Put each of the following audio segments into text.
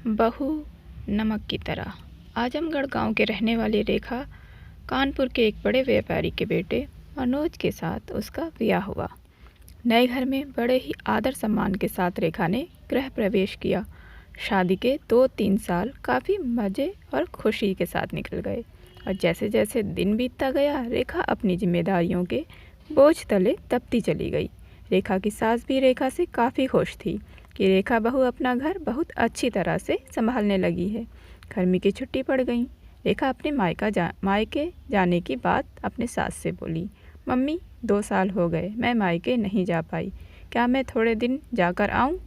बहू नमक की तरह। आजमगढ़ गांव के रहने वाली रेखा कानपुर के एक बड़े व्यापारी के बेटे मनोज के साथ उसका ब्याह हुआ। नए घर में बड़े ही आदर सम्मान के साथ रेखा ने गृह प्रवेश किया। शादी के 2-3 साल काफ़ी मज़े और खुशी के साथ निकल गए और जैसे जैसे दिन बीतता गया रेखा अपनी जिम्मेदारियों के बोझ तले दबती चली गई। रेखा की सास भी रेखा से काफ़ी खुश थी कि रेखा बहू अपना घर बहुत अच्छी तरह से संभालने लगी है। गर्मी की छुट्टी पड़ गई। रेखा अपने मायके जाने की बात अपने सास से बोली। मम्मी 2 साल हो गए मैं मायके नहीं जा पाई, क्या मैं थोड़े दिन जाकर आऊँ?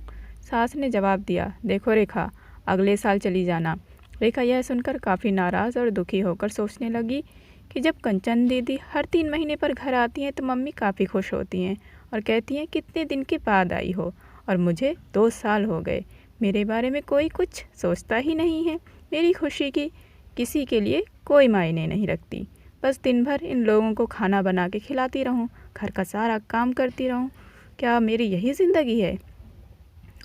सास ने जवाब दिया, देखो रेखा, अगले साल चली जाना। रेखा यह सुनकर काफ़ी नाराज़ और दुखी होकर सोचने लगी कि जब कंचन दीदी हर 3 महीने पर घर आती हैं तो मम्मी काफ़ी खुश होती हैं और कहती हैं कितने दिन के बाद आई हो, और मुझे 2 साल हो गए, मेरे बारे में कोई कुछ सोचता ही नहीं है। मेरी खुशी की किसी के लिए कोई मायने नहीं रखती। बस दिन भर इन लोगों को खाना बना के खिलाती रहूं, घर का सारा काम करती रहूं, क्या मेरी यही ज़िंदगी है?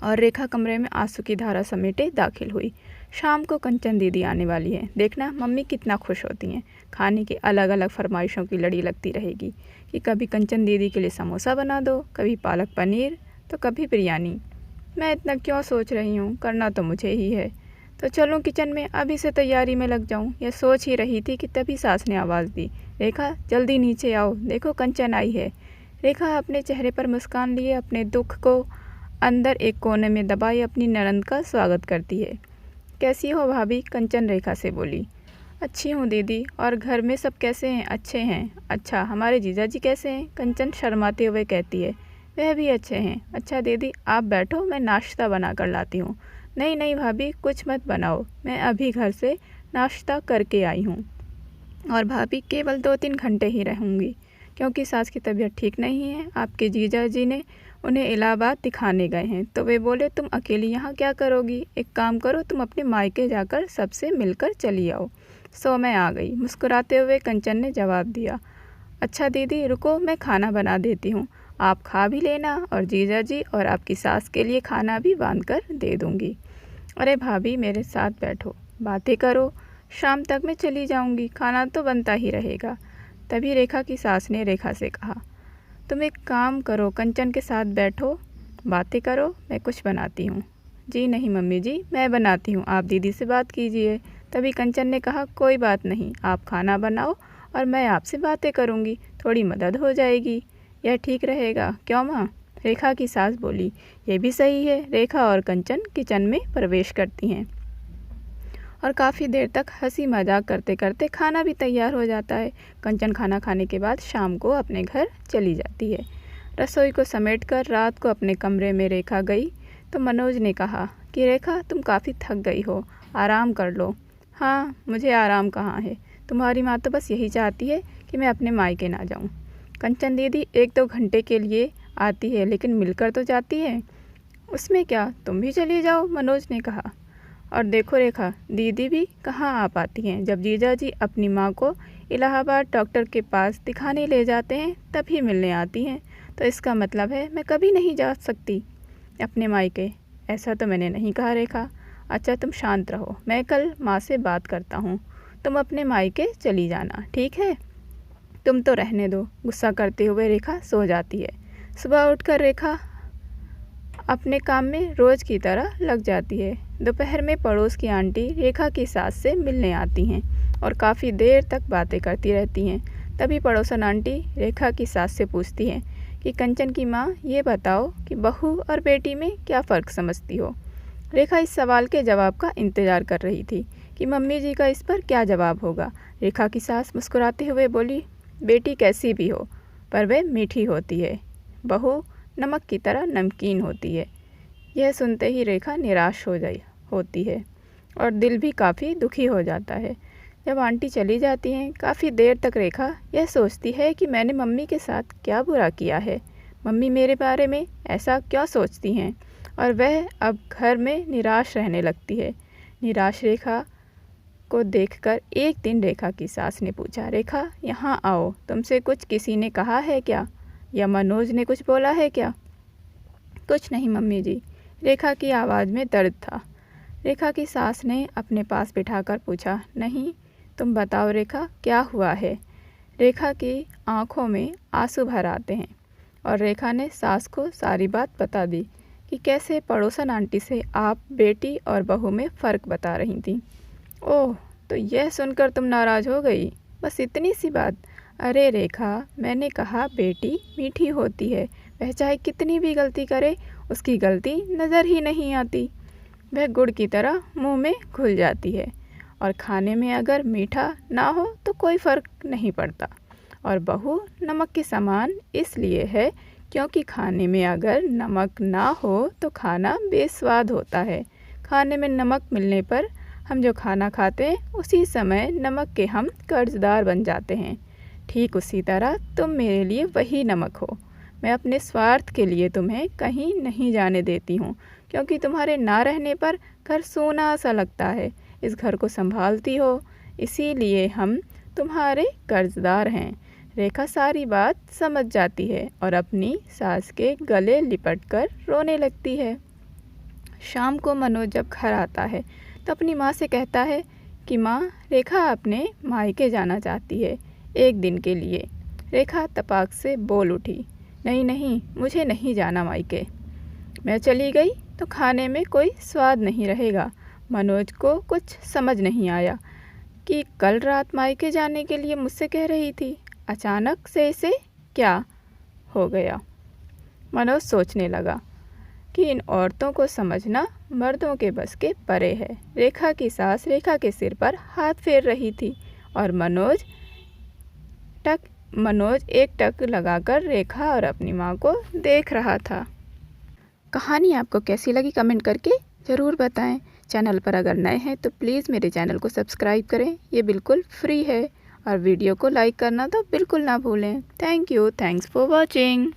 और रेखा कमरे में आंसू की धारा समेटे दाखिल हुई। शाम को कंचन दीदी आने वाली है, देखना मम्मी कितना खुश होती हैं। खाने की अलग अलग फरमाइशों की लड़ी लगती रहेगी कि कभी कंचन दीदी के लिए समोसा बना दो, कभी पालक पनीर, तो कभी बिरयानी। मैं इतना क्यों सोच रही हूँ, करना तो मुझे ही है। तो चलूँ किचन में, अभी से तैयारी में लग जाऊँ। यह सोच ही रही थी कि तभी सास ने आवाज़ दी, रेखा जल्दी नीचे आओ, देखो कंचन आई है। रेखा अपने चेहरे पर मुस्कान लिए अपने दुख को अंदर एक कोने में दबाई अपनी ननंद का स्वागत करती है। कैसी हो भाभी? कंचन रेखा से बोली। अच्छी हूँ दीदी, और घर में सब कैसे हैं? अच्छे हैं। अच्छा, हमारे जीजाजी कैसे हैं? कंचन शर्माते हुए कहती है। वह भी अच्छे हैं। अच्छा दीदी आप बैठो, मैं नाश्ता बना कर लाती हूँ। नहीं नहीं भाभी, कुछ मत बनाओ, मैं अभी घर से नाश्ता करके आई हूँ और भाभी केवल 2-3 घंटे ही रहूँगी, क्योंकि सास की तबीयत ठीक नहीं है। आपके जीजा जी ने उन्हें इलाहाबाद दिखाने गए हैं, तो वे बोले तुम अकेली यहाँ क्या करोगी, एक काम करो तुम अपने मायके जाकर सबसे मिलकर चली आओ। सो मैं आ गई, मुस्कुराते हुए कंचन ने जवाब दिया। अच्छा दीदी रुको, मैं खाना बना देती हूँ, आप खा भी लेना और जीजा जी और आपकी सास के लिए खाना भी बांध कर दे दूँगी। अरे भाभी मेरे साथ बैठो, बातें करो, शाम तक मैं चली जाऊँगी, खाना तो बनता ही रहेगा। तभी रेखा की सास ने रेखा से कहा, तुम एक काम करो, कंचन के साथ बैठो, बातें करो, मैं कुछ बनाती हूँ। जी नहीं मम्मी जी, मैं बनाती हूँ, आप दीदी से बात कीजिए। तभी कंचन ने कहा, कोई बात नहीं, आप खाना बनाओ और मैं आपसे बातें करूँगी, थोड़ी मदद हो जाएगी, यह ठीक रहेगा, क्यों माँ? रेखा की सास बोली। ये भी सही है। रेखा और कंचन किचन में प्रवेश करती हैं और काफ़ी देर तक हंसी मजाक करते करते खाना भी तैयार हो जाता है। कंचन खाना खाने के बाद शाम को अपने घर चली जाती है। रसोई को समेटकर रात को अपने कमरे में रेखा गई तो मनोज ने कहा कि रेखा तुम काफ़ी थक गई हो, आराम कर लो। हाँ, मुझे आराम कहाँ है, तुम्हारी माँ तो बस यही चाहती है कि मैं अपने मायके ना जाऊँ। कंचन दीदी 1-2 घंटे के लिए आती है, लेकिन मिलकर तो जाती है। उसमें क्या, तुम भी चली जाओ, मनोज ने कहा। और देखो रेखा, दीदी भी कहाँ आ पाती हैं, जब जीजा जी अपनी माँ को इलाहाबाद डॉक्टर के पास दिखाने ले जाते हैं तभी मिलने आती हैं, तो इसका मतलब है मैं कभी नहीं जा सकती अपने मायके। ऐसा तो मैंने नहीं कहा रेखा। अच्छा तुम शांत रहो, मैं कल माँ से बात करता हूँ, तुम अपने मायके चली जाना, ठीक है? तुम तो रहने दो। गुस्सा करते हुए रेखा सो जाती है। सुबह उठकर रेखा अपने काम में रोज़ की तरह लग जाती है। दोपहर में पड़ोस की आंटी रेखा की सास से मिलने आती हैं और काफ़ी देर तक बातें करती रहती हैं। तभी पड़ोसन आंटी रेखा की सास से पूछती हैं कि कंचन की माँ, ये बताओ कि बहू और बेटी में क्या फ़र्क समझती हो? रेखा इस सवाल के जवाब का इंतज़ार कर रही थी कि मम्मी जी का इस पर क्या जवाब होगा। रेखा की सास मुस्कुराते हुए बोली, बेटी कैसी भी हो पर वह मीठी होती है, बहू नमक की तरह नमकीन होती है। यह सुनते ही रेखा निराश होती है और दिल भी काफ़ी दुखी हो जाता है। जब आंटी चली जाती हैं काफ़ी देर तक रेखा यह सोचती है कि मैंने मम्मी के साथ क्या बुरा किया है, मम्मी मेरे बारे में ऐसा क्यों सोचती हैं, और वह अब घर में निराश रहने लगती है। निराश रेखा को देखकर एक दिन रेखा की सास ने पूछा, रेखा यहाँ आओ, तुमसे कुछ किसी ने कहा है क्या, या मनोज ने कुछ बोला है क्या? कुछ नहीं मम्मी जी, रेखा की आवाज़ में दर्द था। रेखा की सास ने अपने पास बिठाकर पूछा, नहीं, तुम बताओ रेखा, क्या हुआ है। रेखा की आंखों में आंसू भर आते हैं और रेखा ने सास को सारी बात बता दी कि कैसे पड़ोसन आंटी से आप बेटी और बहू में फ़र्क बता रही थी। ओह, तो यह सुनकर तुम नाराज़ हो गई, बस इतनी सी बात। अरे रेखा, मैंने कहा बेटी मीठी होती है, वह चाहे कितनी भी गलती करे उसकी गलती नज़र ही नहीं आती। वह गुड़ की तरह मुंह में घुल जाती है और खाने में अगर मीठा ना हो तो कोई फ़र्क नहीं पड़ता। और बहू नमक के समान इसलिए है क्योंकि खाने में अगर नमक ना हो तो खाना बेस्वाद होता है। खाने में नमक मिलने पर हम जो खाना खाते हैं उसी समय नमक के हम कर्जदार बन जाते हैं। ठीक उसी तरह तुम मेरे लिए वही नमक हो। मैं अपने स्वार्थ के लिए तुम्हें कहीं नहीं जाने देती हूँ, क्योंकि तुम्हारे ना रहने पर घर सूना सा लगता है। इस घर को संभालती हो, इसीलिए हम तुम्हारे कर्जदार हैं। रेखा सारी बात समझ जाती है और अपनी सास के गले लिपटकर रोने लगती है। शाम को मनोज जब घर आता है तो अपनी माँ से कहता है कि माँ, रेखा अपने मायके जाना चाहती है, एक दिन के लिए। रेखा तपाक से बोल उठी, नहीं नहीं, मुझे नहीं जाना मायके। मैं चली गई तो खाने में कोई स्वाद नहीं रहेगा। मनोज को कुछ समझ नहीं आया कि कल रात मायके जाने के लिए मुझसे कह रही थी, अचानक से इसे क्या हो गया। मनोज सोचने लगा कि इन औरतों को समझना मर्दों के बस के परे है। रेखा की सास रेखा के सिर पर हाथ फेर रही थी और मनोज एक टक लगाकर रेखा और अपनी माँ को देख रहा था। कहानी आपको कैसी लगी कमेंट करके ज़रूर बताएं। चैनल पर अगर नए हैं तो प्लीज़ मेरे चैनल को सब्सक्राइब करें, ये बिल्कुल फ्री है। और वीडियो को लाइक करना तो बिल्कुल ना भूलें। Thank you, thanks for watching.